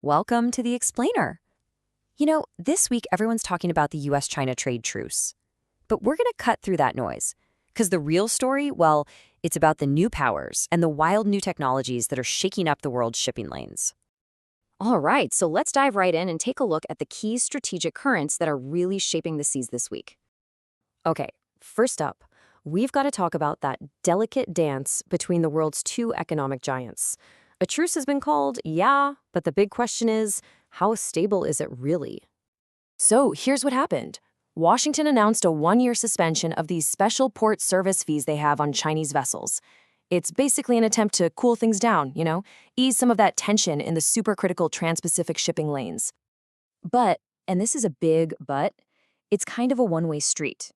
Welcome to the Explainer. This week everyone's talking about the US-China trade truce. But we're going to cut through that noise. Because the real story, well, it's about the new powers and the wild new technologies that are shaking up the world's shipping lanes. All right, so let's dive right in and take a look at the key strategic currents that are really shaping the seas this week. Okay, first up, we've got to talk about that delicate dance between the world's two economic giants. A truce has been called, yeah, but the big question is, how stable is it really? So here's what happened. Washington announced a one-year suspension of these special port service fees they have on Chinese vessels. It's basically an attempt to cool things down, ease some of that tension in the supercritical trans-Pacific shipping lanes. But, and this is a big but, it's kind of a one-way street.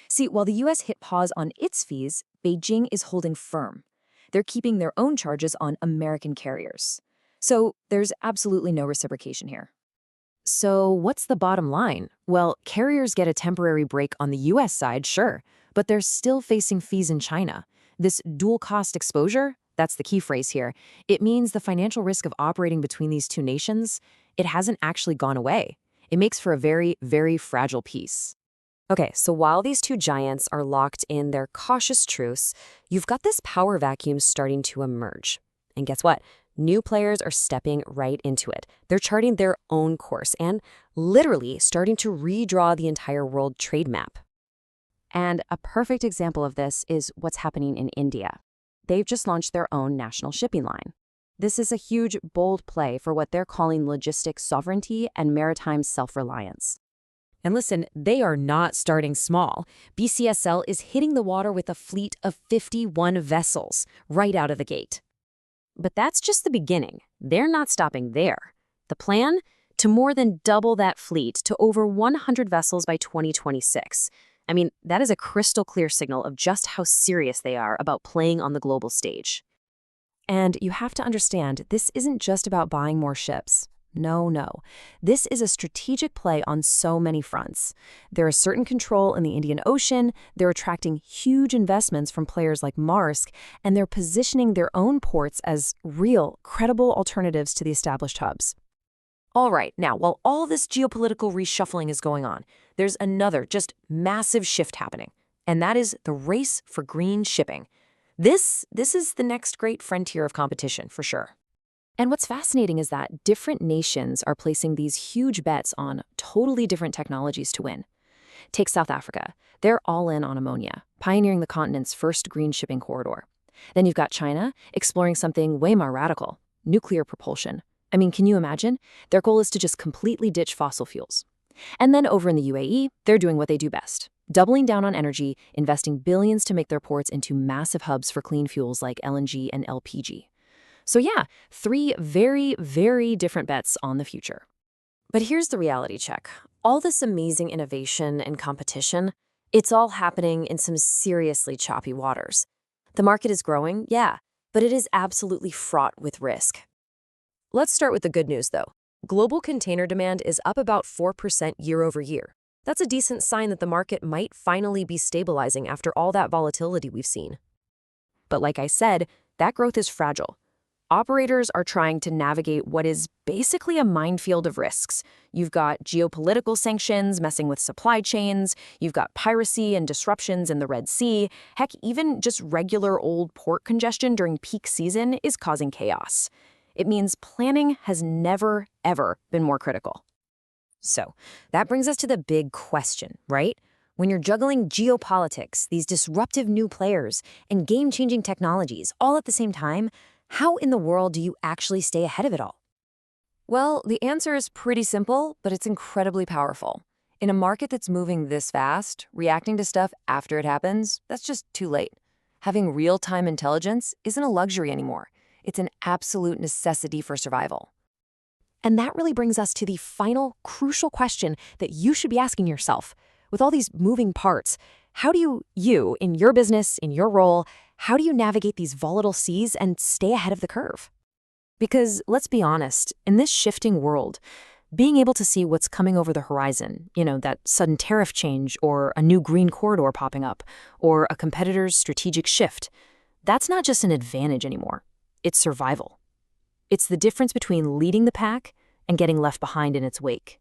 See, while the U.S. hit pause on its fees, Beijing is holding firm. They're keeping their own charges on American carriers. So there's absolutely no reciprocation here. So what's the bottom line? Well, carriers get a temporary break on the U.S. side, sure, but they're still facing fees in China. This dual cost exposure, that's the key phrase here. It means the financial risk of operating between these two nations, it hasn't actually gone away. It makes for a very, very fragile peace. Okay, so while these two giants are locked in their cautious truce, you've got this power vacuum starting to emerge. And guess what? New players are stepping right into it. They're charting their own course and literally starting to redraw the entire world trade map. And a perfect example of this is what's happening in India. They've just launched their own national shipping line. This is a huge, bold play for what they're calling logistics sovereignty and maritime self-reliance. And listen, they are not starting small. BCSL is hitting the water with a fleet of 51 vessels right out of the gate. But that's just the beginning. They're not stopping there. The plan? To more than double that fleet to over 100 vessels by 2026. I mean, that is a crystal clear signal of just how serious they are about playing on the global stage. And you have to understand, this isn't just about buying more ships. No. This is a strategic play on so many fronts. They're asserting control in the Indian Ocean, they're attracting huge investments from players like Maersk, and they're positioning their own ports as real, credible alternatives to the established hubs. All right, now, while all this geopolitical reshuffling is going on, there's another just massive shift happening, and that is the race for green shipping. This is the next great frontier of competition, for sure. And what's fascinating is that different nations are placing these huge bets on totally different technologies to win. Take South Africa. They're all in on ammonia, pioneering the continent's first green shipping corridor. Then you've got China, exploring something way more radical, nuclear propulsion. I mean, can you imagine? Their goal is to just completely ditch fossil fuels. And then over in the UAE, they're doing what they do best, doubling down on energy, investing billions to make their ports into massive hubs for clean fuels like LNG and LPG. So yeah, 3 very, very different bets on the future. But here's the reality check. All this amazing innovation and competition, it's all happening in some seriously choppy waters. The market is growing, yeah, but it is absolutely fraught with risk. Let's start with the good news, though. Global container demand is up about 4% year over year. That's a decent sign that the market might finally be stabilizing after all that volatility we've seen. But like I said, that growth is fragile. Operators are trying to navigate what is basically a minefield of risks. You've got geopolitical sanctions messing with supply chains, you've got piracy and disruptions in the Red Sea, heck, even just regular old port congestion during peak season is causing chaos. It means planning has never, ever been more critical. So that brings us to the big question, right? When you're juggling geopolitics, these disruptive new players, and game-changing technologies all at the same time, how in the world do you actually stay ahead of it all? Well, the answer is pretty simple, but it's incredibly powerful. In a market that's moving this fast, reacting to stuff after it happens, that's just too late. Having real-time intelligence isn't a luxury anymore. It's an absolute necessity for survival. And that really brings us to the final crucial question that you should be asking yourself. With all these moving parts, how do you, in your business, in your role, how do you navigate these volatile seas and stay ahead of the curve? Because let's be honest, in this shifting world, being able to see what's coming over the horizon, that sudden tariff change or a new green corridor popping up or a competitor's strategic shift, that's not just an advantage anymore. It's survival. It's the difference between leading the pack and getting left behind in its wake.